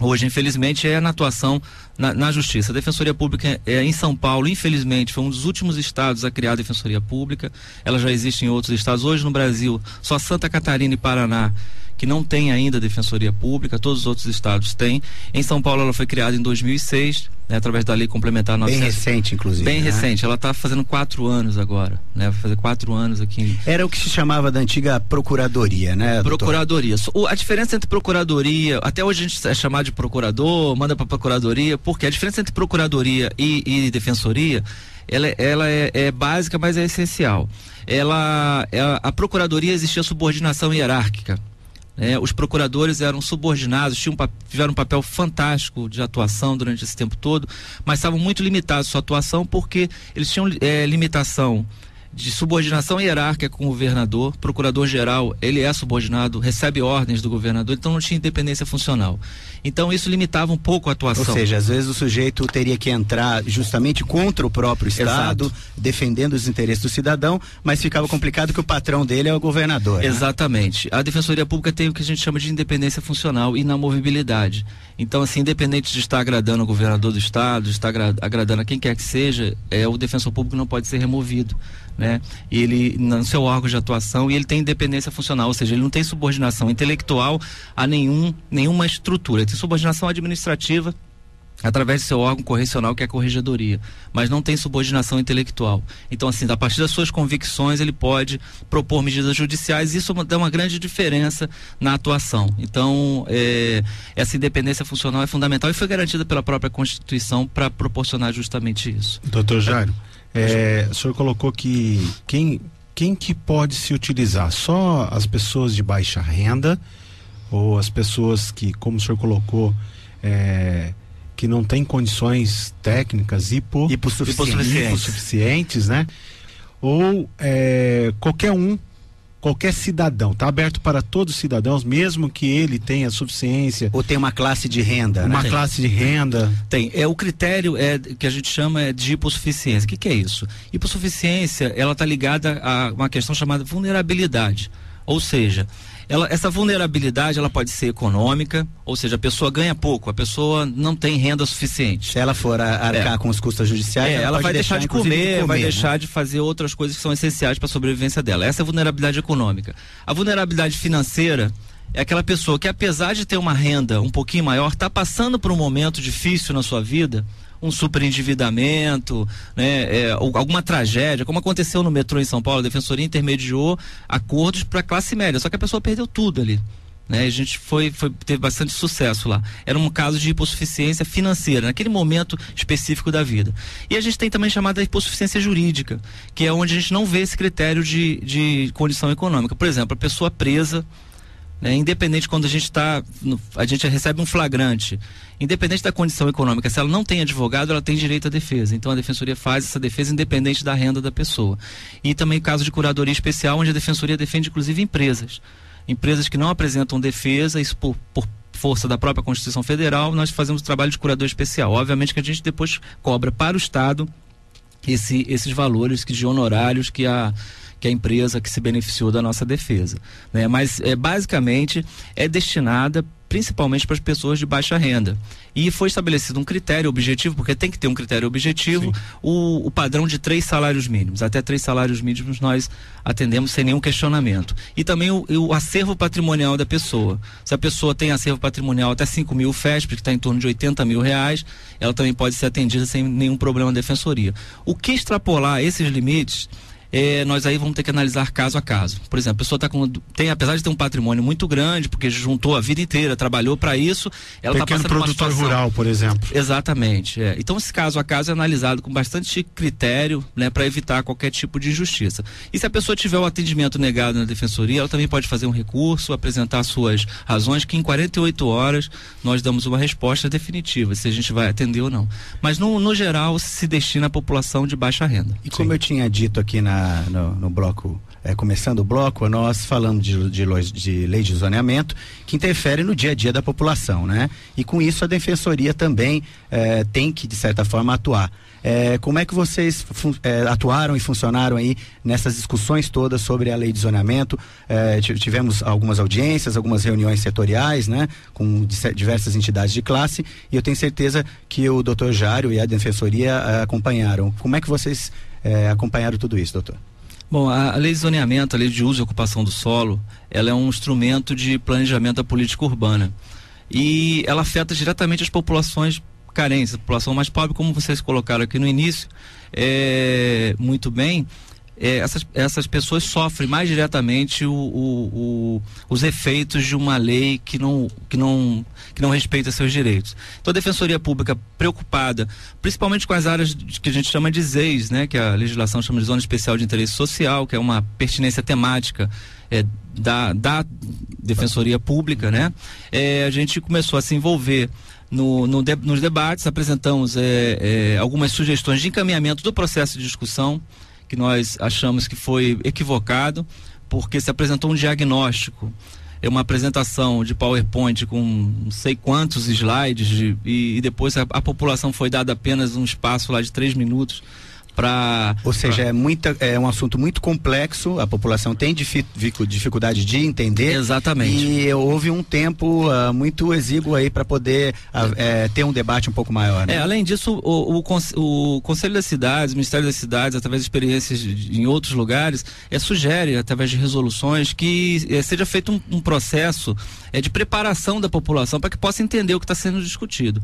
hoje, infelizmente, é na atuação na Justiça. A Defensoria Pública em São Paulo, infelizmente, foi um dos últimos estados a criar a Defensoria Pública. Ela já existe em outros estados. Hoje no Brasil, só Santa Catarina e Paraná que não tem ainda Defensoria Pública, todos os outros estados têm. Em São Paulo ela foi criada em 2006, né, através da Lei Complementar 900. Bem recente, inclusive. Bem né? recente, ela está fazendo 4 anos agora, né? Vai fazer 4 anos aqui. Era o que se chamava da antiga Procuradoria, né, doutor? Procuradoria. A diferença entre Procuradoria, até hoje a gente é chamado de Procurador, manda para Procuradoria, porque a diferença entre Procuradoria e Defensoria, ela é básica, mas é essencial. A Procuradoria existia subordinação hierárquica. Os procuradores eram subordinados, tiveram um papel fantástico de atuação durante esse tempo todo, mas estavam muito limitados sua atuação porque eles tinham limitação de subordinação hierárquica com o governador. Procurador-geral, ele é subordinado, recebe ordens do governador, então não tinha independência funcional. Então isso limitava um pouco a atuação. Ou seja, às vezes o sujeito teria que entrar justamente contra o próprio Estado, Exato. defendendo os interesses do cidadão, mas ficava complicado que o patrão dele é o governador. Exatamente. Né? A Defensoria Pública tem o que a gente chama de independência funcional e inamovibilidade. Então, assim, independente de estar agradando o governador do Estado, de estar agradando a quem quer que seja, o defensor público não pode ser removido. Né? E ele, no seu órgão de atuação, e ele tem independência funcional, ou seja, ele não tem subordinação intelectual a nenhuma estrutura, ele tem subordinação administrativa através do seu órgão correcional, que é a corregedoria, mas não tem subordinação intelectual. Então, assim, a partir das suas convicções, ele pode propor medidas judiciais, e isso dá uma grande diferença na atuação. Então, essa independência funcional é fundamental e foi garantida pela própria Constituição para proporcionar justamente isso. Doutor Jairo, o senhor colocou que quem que pode se utilizar? Só as pessoas de baixa renda ou as pessoas que, como o senhor colocou, que não têm condições técnicas hipossuficientes, né? Ou qualquer cidadão, está aberto para todos os cidadãos, mesmo que ele tenha suficiência. Ou tem uma classe de renda, Uma né? classe de renda. Tem. O critério que a gente chama de hipossuficiência. O que é isso? Hipossuficiência, ela está ligada a uma questão chamada vulnerabilidade. Ou seja, essa vulnerabilidade, ela pode ser econômica, ou seja, a pessoa ganha pouco, a pessoa não tem renda suficiente. Se ela for arcar com os custos judiciais, ela vai deixar de comer, vai deixar, né, de fazer outras coisas que são essenciais para a sobrevivência dela. Essa é a vulnerabilidade econômica. A vulnerabilidade financeira é aquela pessoa que, apesar de ter uma renda um pouquinho maior, está passando por um momento difícil na sua vida, um superendividamento, né, alguma tragédia, como aconteceu no metrô em São Paulo. A Defensoria intermediou acordos para a classe média, só que a pessoa perdeu tudo ali, né? A gente teve bastante sucesso lá. Era um caso de hipossuficiência financeira, naquele momento específico da vida. E a gente tem também chamada hipossuficiência jurídica, que é onde a gente não vê esse critério de condição econômica. Por exemplo, a pessoa presa, independente, quando a gente recebe um flagrante, independente da condição econômica, se ela não tem advogado, ela tem direito à defesa. Então a Defensoria faz essa defesa independente da renda da pessoa. E também caso de curadoria especial, onde a Defensoria defende inclusive empresas que não apresentam defesa, isso por força da própria Constituição Federal. Nós fazemos trabalho de curador especial. Obviamente que a gente depois cobra para o Estado esses valores de honorários que a empresa que se beneficiou da nossa defesa, né? Mas basicamente é destinada principalmente para as pessoas de baixa renda. E foi estabelecido um critério objetivo, porque tem que ter um critério objetivo, o padrão de 3 salários mínimos. Até 3 salários mínimos nós atendemos sem nenhum questionamento. E também o acervo patrimonial da pessoa. Se a pessoa tem acervo patrimonial até 5 mil FESP, que está em torno de R$80 mil, ela também pode ser atendida sem nenhum problema na Defensoria. O que extrapolar esses limites, nós aí vamos ter que analisar caso a caso. Por exemplo, a pessoa apesar de ter um patrimônio muito grande, porque juntou a vida inteira, trabalhou para isso, ela está passando por uma situação... produtor rural, por exemplo. Exatamente. Então esse caso a caso é analisado com bastante critério, né, para evitar qualquer tipo de injustiça. E se a pessoa tiver o atendimento negado na Defensoria, ela também pode fazer um recurso, apresentar suas razões, que em 48 horas nós damos uma resposta definitiva, se a gente vai atender ou não. Mas no geral se destina à população de baixa renda. E como eu tinha dito aqui no bloco, começando o bloco, nós falamos de lei de zoneamento que interfere no dia a dia da população, né? E com isso a Defensoria também tem que, de certa forma, atuar. Como é que vocês atuaram e funcionaram aí nessas discussões todas sobre a lei de zoneamento? Tivemos algumas audiências, algumas reuniões setoriais, né, com diversas entidades de classe, e eu tenho certeza que o doutor Jário e a Defensoria acompanharam. Como é que vocês acompanharam tudo isso, doutor? Bom, a lei de zoneamento, a lei de uso e ocupação do solo, ela é um instrumento de planejamento da política urbana. E ela afeta diretamente as populações carentes, a população mais pobre, como vocês colocaram aqui no início, muito bem. Essas pessoas sofrem mais diretamente os efeitos de uma lei que não respeita seus direitos. Então a Defensoria Pública, preocupada principalmente com as áreas que a gente chama de ZEIS, né, que a legislação chama de Zona Especial de Interesse Social, que é uma pertinência temática da Defensoria Pública, né? A gente começou a se envolver nos debates, apresentamos algumas sugestões de encaminhamento do processo de discussão, que nós achamos que foi equivocado, porque se apresentou um diagnóstico, uma apresentação de PowerPoint com não sei quantos slides e depois a população foi dada apenas um espaço lá de 3 minutos para... Ou seja, é um assunto muito complexo, a população tem dificuldade de entender. Exatamente. E houve um tempo muito exíguo aí para poder ter um debate um pouco maior, né? Além disso, o Conselho das Cidades, o Ministério das Cidades, através de experiências em outros lugares, sugere, através de resoluções, que seja feito um processo de preparação da população para que possa entender o que está sendo discutido.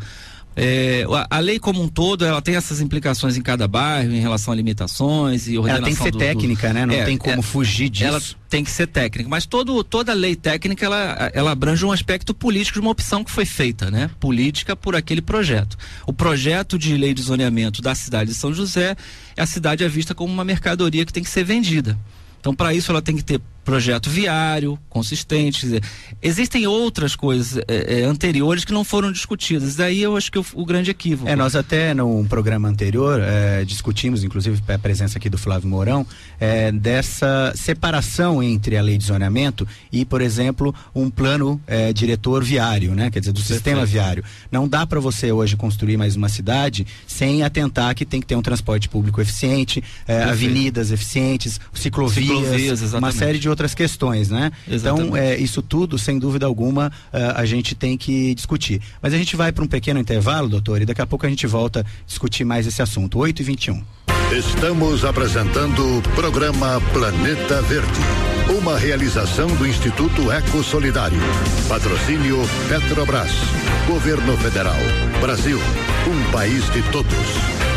A lei como um todo, ela tem essas implicações em cada bairro, em relação a limitações e ordenação. Ela tem que ser técnica, né? Não tem como fugir disso. Ela tem que ser técnica, mas toda lei técnica, ela abrange um aspecto político de uma opção que foi feita, né? Política por aquele projeto. O projeto de lei de zoneamento da cidade de São José, a cidade é vista como uma mercadoria que tem que ser vendida. Então, para isso, ela tem que ter projeto viário, consistente. Existem outras coisas anteriores que não foram discutidas. Daí eu acho que o grande equívoco. Nós até num programa anterior discutimos, inclusive a presença aqui do Flávio Mourão, dessa separação entre a lei de zoneamento e, por exemplo, um plano diretor viário, né? Quer dizer, do sistema viário. Não dá para você hoje construir mais uma cidade sem atentar que tem que ter um transporte público eficiente, avenidas eficientes, ciclovias, uma série de outras questões, né? Exatamente. Então, isso tudo, sem dúvida alguma, a gente tem que discutir. Mas a gente vai para um pequeno intervalo, doutor, e daqui a pouco a gente volta a discutir mais esse assunto. 8h21. Estamos apresentando o programa Planeta Verde, uma realização do Instituto Eco Solidário. Patrocínio Petrobras, Governo Federal, Brasil, um país de todos.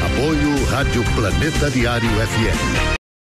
Apoio Rádio Planeta Diário FM.